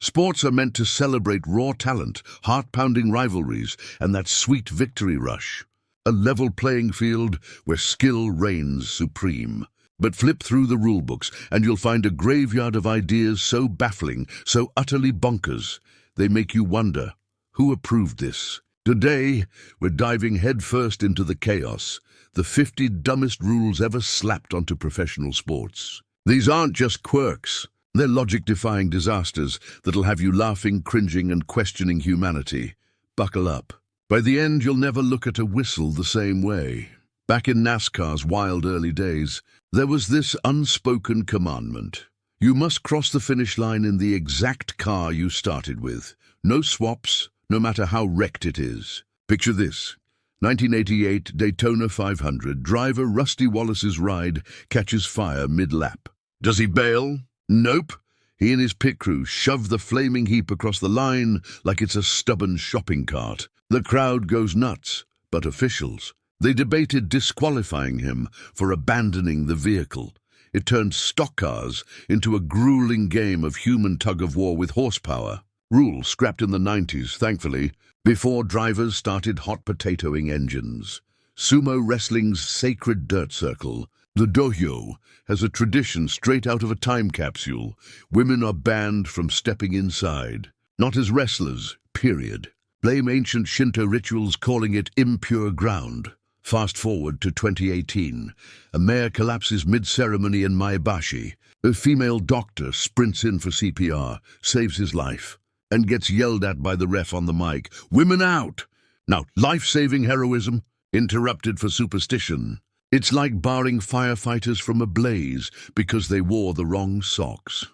Sports are meant to celebrate raw talent, heart-pounding rivalries, and that sweet victory rush. A level playing field where skill reigns supreme. But flip through the rulebooks and you'll find a graveyard of ideas so baffling, so utterly bonkers, they make you wonder, who approved this? Today, we're diving headfirst into the chaos, the 50 dumbest rules ever slapped onto professional sports. These aren't just quirks. They're logic-defying disasters that'll have you laughing, cringing, and questioning humanity. Buckle up. By the end, you'll never look at a whistle the same way. Back in NASCAR's wild early days, there was this unspoken commandment. You must cross the finish line in the exact car you started with. No swaps, no matter how wrecked it is. Picture this. 1988 Daytona 500, driver Rusty Wallace's ride catches fire mid-lap. Does he bail? Nope. He and his pit crew shove the flaming heap across the line like it's a stubborn shopping cart. The crowd goes nuts, but officials, they debated disqualifying him for abandoning the vehicle. It turned stock cars into a grueling game of human tug-of-war with horsepower. Rule scrapped in the 90s, thankfully, before drivers started hot potatoing engines. Sumo wrestling's sacred dirt circle, the dohyo, has a tradition straight out of a time capsule. Women are banned from stepping inside. Not as wrestlers, period. Blame ancient Shinto rituals calling it impure ground. Fast forward to 2018. A mayor collapses mid-ceremony in Maebashi. A female doctor sprints in for CPR, saves his life, and gets yelled at by the ref on the mic. Women out! Now, life-saving heroism interrupted for superstition. It's like barring firefighters from a blaze because they wore the wrong socks.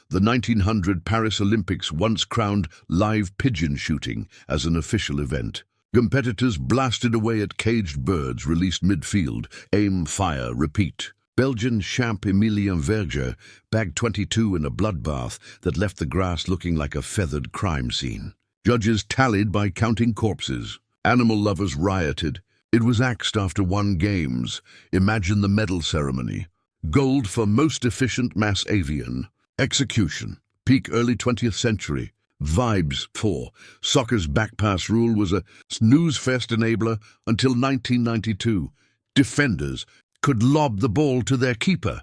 The 1900 Paris Olympics once crowned live pigeon shooting as an official event. Competitors blasted away at caged birds released midfield. Aim, fire, repeat. Belgian champ Emilien Verger bagged 22 in a bloodbath that left the grass looking like a feathered crime scene. Judges tallied by counting corpses. Animal lovers rioted. It was axed after 1 games. Imagine the medal ceremony. Gold for most efficient mass avian. Execution. Peak early 20th century. Vibes 4. Soccer's backpass rule was a snooze fest enabler until 1992. Defenders could lob the ball to their keeper,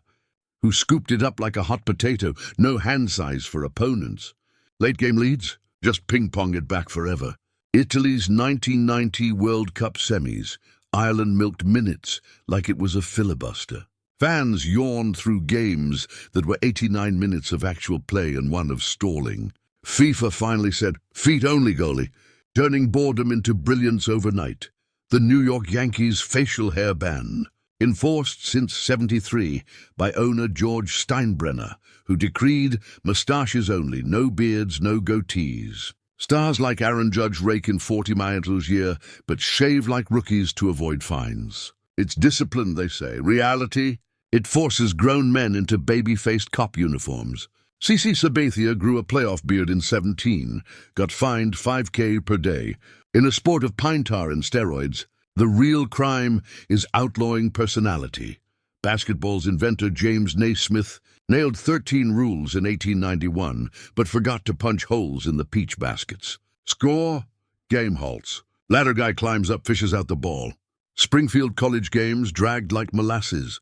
who scooped it up like a hot potato. No hand size for opponents. Late game leads? Just ping-pong it back forever. Italy's 1990 World Cup semis. Ireland milked minutes like it was a filibuster. Fans yawned through games that were 89 minutes of actual play and 1 of stalling. FIFA finally said, feet only, goalie, turning boredom into brilliance overnight. The New York Yankees facial hair ban, enforced since '73 by owner George Steinbrenner, who decreed mustaches only, no beards, no goatees. Stars like Aaron Judge rake in 40 miles a year, but shave like rookies to avoid fines. It's discipline, they say. Reality? It forces grown men into baby-faced cop uniforms. CC Sabathia grew a playoff beard in 17, got fined $5,000 per day. In a sport of pine tar and steroids, the real crime is outlawing personality. Basketball's inventor James Naismith nailed 13 rules in 1891, but forgot to punch holes in the peach baskets. Score? Game halts. Ladder guy climbs up, fishes out the ball. Springfield College games dragged like molasses.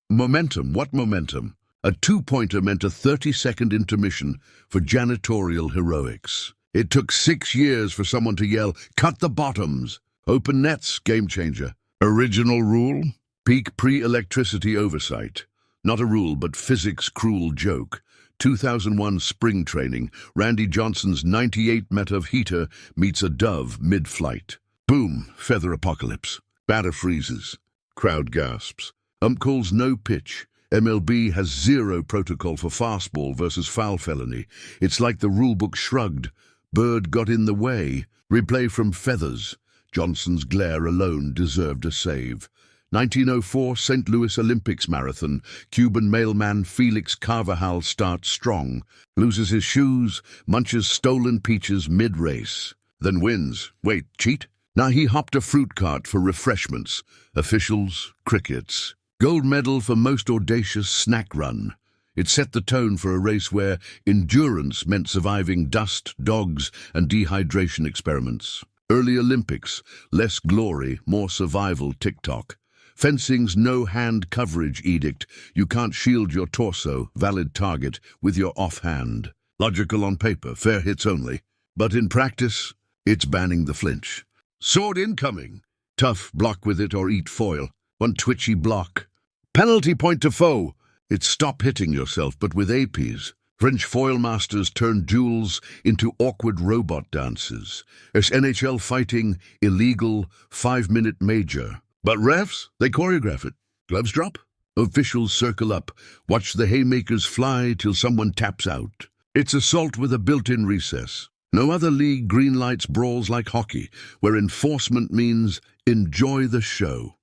Momentum, what momentum? A 2-pointer meant a 30-second intermission for janitorial heroics. It took 6 years for someone to yell, cut the bottoms. Open nets, game changer. Original rule? Peak pre-electricity oversight. Not a rule, but physics' cruel joke. 2001 spring training. Randy Johnson's 98-meter heater meets a dove mid-flight. Boom, feather apocalypse. Batter freezes. Crowd gasps. Ump calls no pitch. MLB has 0 protocol for fastball versus foul felony. It's like the rulebook shrugged. Bird got in the way. Replay from feathers. Johnson's glare alone deserved a save. 1904 St. Louis Olympics marathon. Cuban mailman Felix Carvajal starts strong. Loses his shoes, munches stolen peaches mid-race. Then wins. Wait, cheat? Now he hopped a fruit cart for refreshments. Officials, crickets. Gold medal for most audacious snack run. It set the tone for a race where endurance meant surviving dust, dogs, and dehydration experiments. Early Olympics, less glory, more survival TikTok. Fencing's no-hand coverage edict, you can't shield your torso, valid target, with your offhand. Logical on paper, fair hits only. But in practice, it's banning the flinch. Sword incoming. Tough, block with it or eat foil. One twitchy block. Penalty point to foe. It's stop hitting yourself, but with APs. French foil masters turn duels into awkward robot dances. As NHL fighting, illegal, 5-minute major. But refs, they choreograph it. Gloves drop. Officials circle up. Watch the haymakers fly till someone taps out. It's assault with a built-in recess. No other league greenlights brawls like hockey, where enforcement means enjoy the show.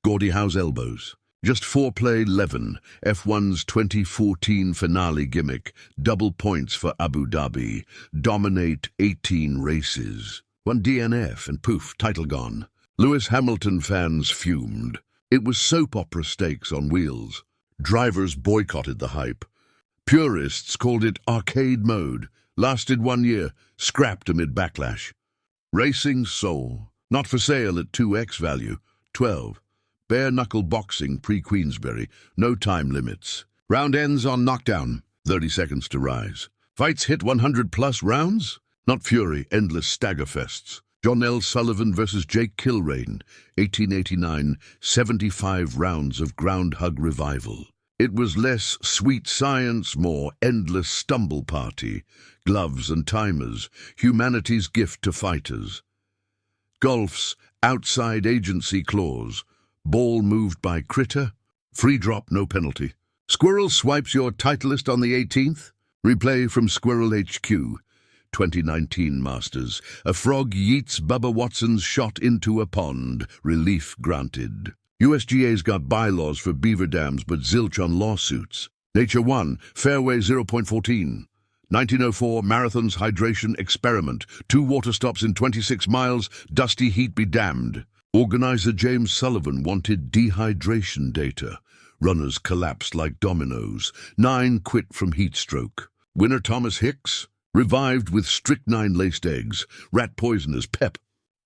Gordie Howe's elbows. Just foreplay 11, F1's 2014 finale gimmick, double points for Abu Dhabi, dominate 18 races. One DNF and poof, title gone. Lewis Hamilton fans fumed. It was soap opera stakes on wheels. Drivers boycotted the hype. Purists called it arcade mode. Lasted 1 year, scrapped amid backlash. Racing soul, not for sale at 2x value, 12. Bare-knuckle boxing pre-Queensberry, no time limits. Round ends on knockdown, 30 seconds to rise. Fights hit 100-plus rounds? Not Fury, endless staggerfests. John L. Sullivan versus Jake Kilrain, 1889, 75 rounds of ground-hug revival. It was less sweet science, more endless stumble party. Gloves and timers, humanity's gift to fighters. Golf's outside agency clause. Ball moved by critter. Free drop, no penalty. Squirrel swipes your Titleist on the 18th. Replay from Squirrel HQ. 2019 Masters. A frog yeets Bubba Watson's shot into a pond. Relief granted. USGA's got bylaws for beaver dams but zilch on lawsuits. Nature 1, Fairway 0.14. 1904 Marathon's hydration experiment. 2 water stops in 26 miles. Dusty heat be damned. Organizer James Sullivan wanted dehydration data. Runners collapsed like dominoes. 9 quit from heat stroke. Winner Thomas Hicks revived with strychnine-laced eggs. Rat poison as pep.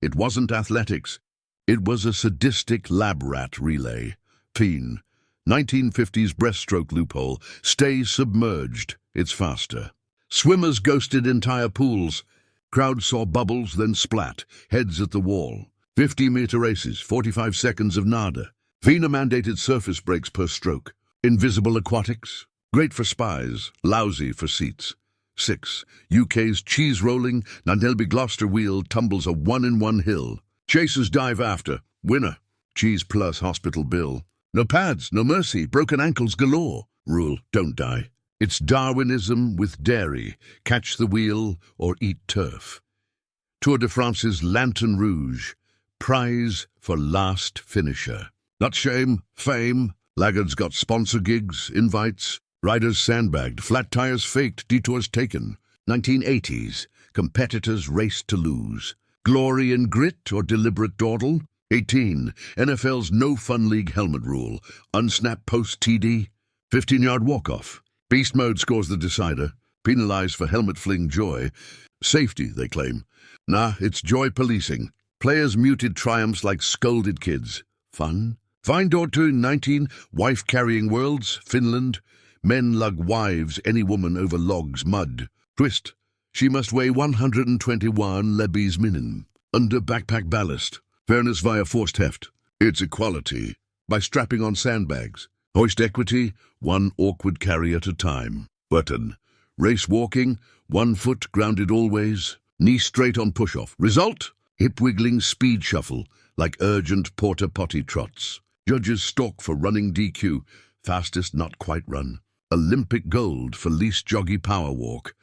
It wasn't athletics. It was a sadistic lab rat relay. Teen. 1950s breaststroke loophole. Stay submerged. It's faster. Swimmers ghosted entire pools. Crowd saw bubbles, then splat. Heads at the wall. 50-meter races, 45 seconds of nada. FINA-mandated surface breaks per stroke. Invisible aquatics. Great for spies, lousy for seats. 6. UK's cheese-rolling Nanelby Gloucester wheel tumbles a 1-in-1 hill. Chasers dive after. Winner. Cheese plus hospital bill. No pads, no mercy, broken ankles galore. Rule, don't die. It's Darwinism with dairy. Catch the wheel or eat turf. Tour de France's Lantern Rouge. Prize for last finisher. Not shame, fame. Laggards got sponsor gigs, invites. Riders sandbagged, flat tires faked, detours taken. 1980s, competitors raced to lose. Glory in grit or deliberate dawdle? 18, NFL's no-fun league helmet rule. Unsnap post-TD? 15-yard walk-off. Beast mode scores the decider. Penalized for helmet fling joy. Safety, they claim. Nah, it's joy policing. Players muted triumphs like scolded kids. Fun? Fine daughter in 19, wife-carrying worlds, Finland. Men lug wives, any woman over logs, mud. Twist. She must weigh 121 lebes minim. Under backpack ballast. Fairness via forced heft. It's equality. By strapping on sandbags. Hoist equity, 1 awkward carry at a time. Button. Race walking, 1 foot grounded always. Knee straight on push-off. Result? Hip-wiggling speed shuffle, like urgent porta-potty trots. Judges stalk for running DQ. Fastest not quite run. Olympic gold for least joggy power walk.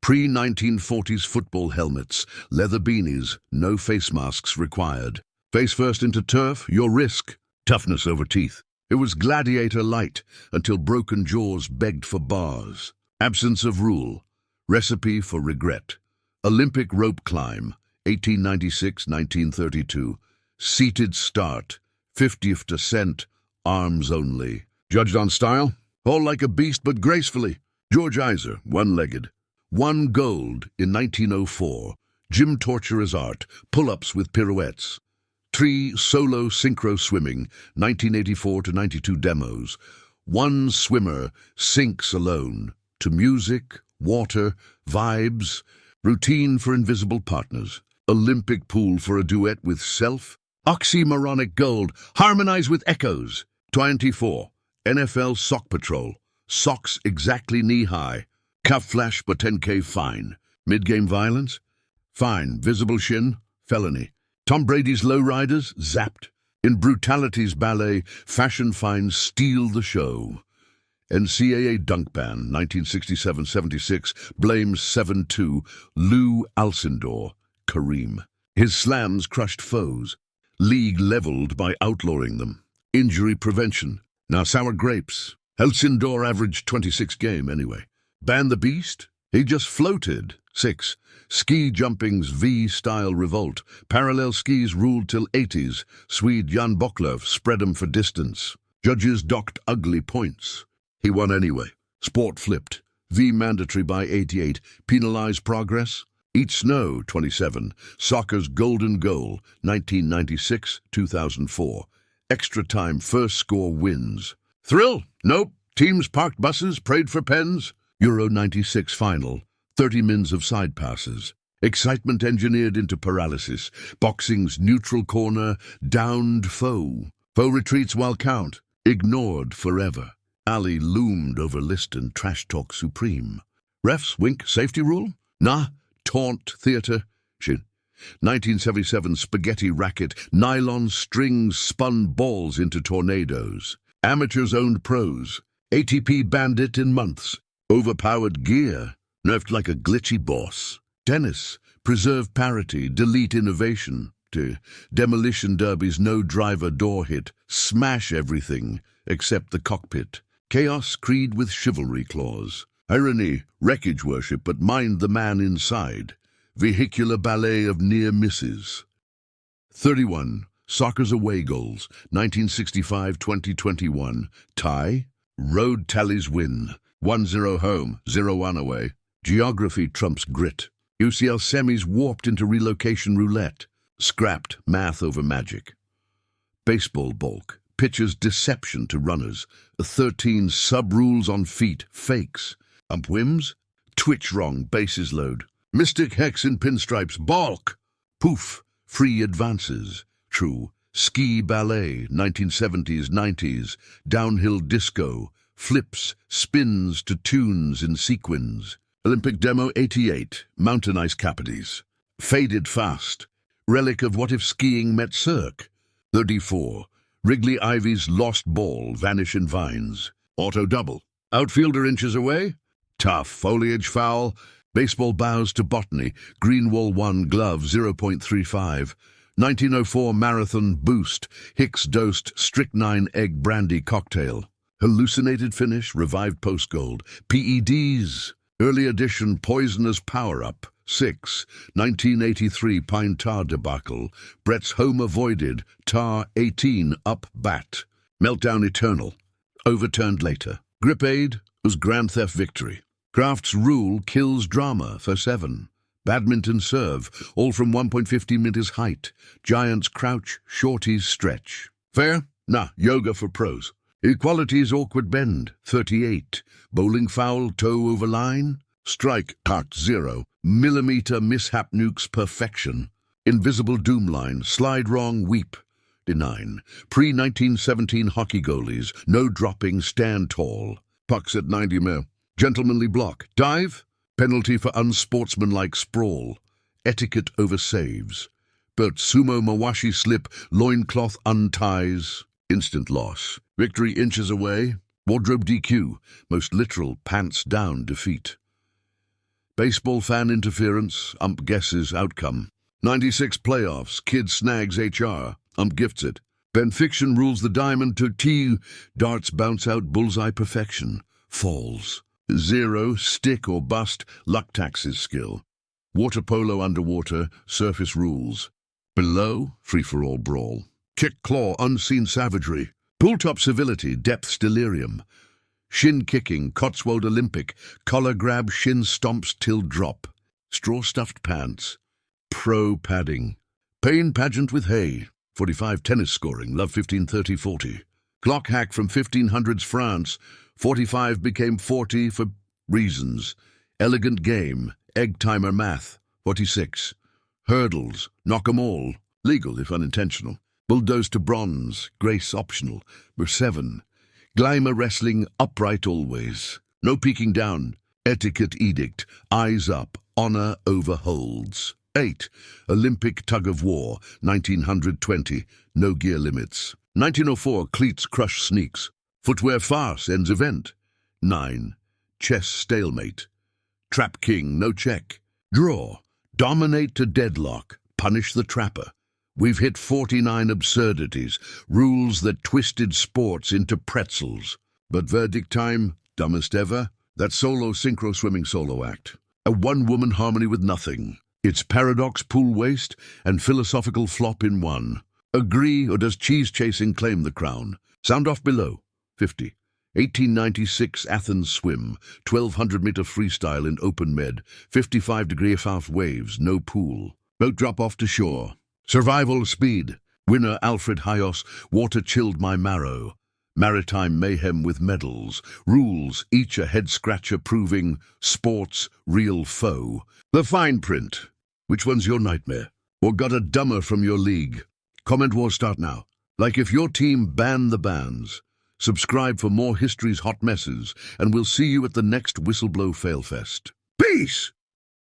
Pre-1940s football helmets, leather beanies, no face masks required. Face first into turf, your risk. Toughness over teeth. It was gladiator light until broken jaws begged for bars. Absence of rule. Recipe for regret. Olympic rope climb, 1896-1932. Seated start, 50th descent, arms only. Judged on style? All like a beast but gracefully. George Iser, one-legged. Won gold in 1904. Gym torturer's art, pull-ups with pirouettes. 3 solo synchro swimming, 1984 to 92 demos. One swimmer sinks alone to music, water, vibes, routine for invisible partners. Olympic pool for a duet with self. Oxymoronic gold, harmonize with echoes. 24. NFL sock patrol, socks exactly knee-high. Cuff flash for 10K fine. Mid-game violence? Fine. Visible shin? Felony. Tom Brady's lowriders? Zapped. In brutality's ballet, fashion finds steal the show. NCAA dunk ban, 1967-76, blames 7-2, Lou Alcindor, Kareem. His slams crushed foes. League leveled by outlawing them. Injury prevention. Now sour grapes. Alcindor averaged 26 game anyway. Ban the beast? He just floated. 6. Ski jumping's V-style revolt. Parallel skis ruled till 80s. Swede Jan Boklöv spread 'em for distance. Judges docked ugly points. He won anyway. Sport flipped. V mandatory by 88. Penalized progress. Eat snow, 27. Soccer's golden goal, 1996-2004. Extra time first score wins. Thrill? Nope. Teams parked buses, prayed for pens. Euro 96 final. 30 mins of side passes. Excitement engineered into paralysis. Boxing's neutral corner, downed foe. Foe retreats while count. Ignored forever. Ali loomed over Liston, trash talk supreme. Refs wink safety rule? Nah. Taunt theater. Shit. 1977 spaghetti racket. Nylon strings spun balls into tornadoes. Amateurs owned pros. ATP bandit in months. Overpowered gear. Nerfed like a glitchy boss. Tennis. Preserve parity. Delete innovation. Demolition derbies. No driver door hit. Smash everything except the cockpit. Chaos creed with chivalry clause. Irony. Wreckage worship, but mind the man inside. Vehicular ballet of near misses. 31. Soccer's away goals. 1965-2021. Tie. Road tallies win. 1-0 home, 0-1 away. Geography trumps grit. UCL semis warped into relocation roulette. Scrapped math over magic. Baseball bulk. Pitchers deception to runners. 13 sub-rules on feet. Fakes. Ump whims. Twitch wrong. Bases load. Mystic hex in pinstripes. Balk. Poof. Free advances. True. Ski ballet. 1970s, 90s. Downhill disco. Flips. Spins to tunes in sequins. Olympic demo 88. Mountain ice capities. Faded fast. Relic of what if skiing met Cirque. 34. Wrigley Ivy's lost ball. Vanish in vines. Auto double. Outfielder inches away. Tough. Foliage foul. Baseball bows to botany. Greenwall 1 glove 0.35. 1904 marathon boost. Hicks dosed strychnine egg brandy cocktail. Hallucinated finish. Revived post gold. PEDs. Early edition poisonous power-up. 6. 1983 pine tar debacle. Brett's home avoided. Tar 18 up bat. Meltdown eternal. Overturned later. Grip aid was grand theft victory. Kraft's rule kills drama for 7. Badminton serve, all from 1.50 meters height. Giants crouch, shorties stretch. Fair? Nah, yoga for pros. Equality's awkward bend, 38. Bowling foul, toe over line. Strike, cut 0. Millimeter mishap nukes perfection. Invisible doom line, slide wrong, weep. Deny. Pre-1917 hockey goalies, no dropping, stand tall. Pucks at 90 mil. Gentlemanly block. Dive? Penalty for unsportsmanlike sprawl. Etiquette over saves. But sumo mawashi slip, loincloth unties. Instant loss. Victory inches away. Wardrobe DQ. Most literal pants down defeat. Baseball fan interference. Ump guesses outcome. 96 playoffs. Kid snags HR. Ump gifts it. Ben Fiction rules the diamond to T. Darts bounce out bullseye perfection. Falls. 0, stick or bust, luck taxes skill. Water polo underwater, surface rules. Below, free-for-all brawl. Kick claw, unseen savagery. Pull top civility, depths delirium. Shin kicking, Cotswold Olympic, collar grab, shin stomps till drop. Straw stuffed pants. Pro padding. Pain pageant with hay. 45 tennis scoring, love 15-30-40. Clock hack from 1500s France. 45 became 40 for reasons. Elegant game, egg timer math. 46. Hurdles, knock 'em all. Legal if unintentional. Bulldoze to bronze, grace optional. Number 7. Gleimer wrestling, upright always. No peeking down. Etiquette edict, eyes up, honor over holds. 8. Olympic tug of war, 1920, no gear limits. 1904, cleats crush sneaks. Footwear farce ends event. 9. Chess stalemate. Trap king, no check. Draw, dominate to deadlock, punish the trapper. We've hit 49 absurdities, rules that twisted sports into pretzels. But verdict time, dumbest ever? That solo synchro swimming solo act. A one-woman harmony with nothing. It's paradox, pool waste, and philosophical flop in one. Agree, or does cheese chasing claim the crown? Sound off below. 50. 1896 Athens swim, 1200-meter freestyle in open med, 55-degree aft waves, no pool. Boat drop off to shore. Survival speed. Winner Alfred Hayos, water chilled my marrow. Maritime mayhem with medals. Rules, each a head-scratcher proving sports real foe. The fine print. Which one's your nightmare? Or got a dumber from your league? Comment war start now. Like if your team banned the bans. Subscribe for more history's hot messes, and we'll see you at the next Whistleblow Failfest. Peace!